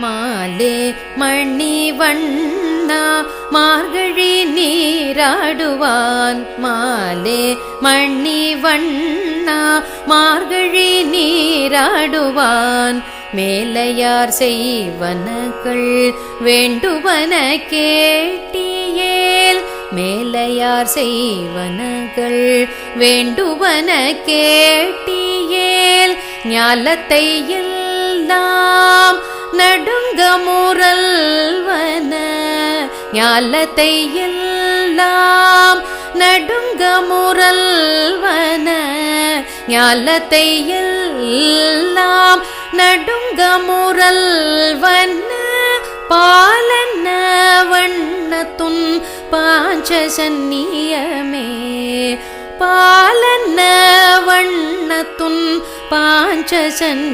மாலே மணி வண்ணா மார்கழி நீராடுவான். மாலே மணி வண்ணா மார்கழி நீராடுவான். மேலையார் செய்வனகள் வேண்டுவன கேட்டியேல். மேலையார் செய்வனகள் வேண்டுவன கேட்டியேல். ஞாலத்தை எல்லாம் நடுங்க முரல்வன. ஞாலத்தை எல்லாம் நடுங்க முரல்வன. ஞாலத்தை எல்லாம் நடுங்க முரல்வன. பாலன்ன வண்ணத்துன் பாஞ்சசன்னியமே. பாலன்ன வண்ணத்துன் பாஞ்சசன்னியமே.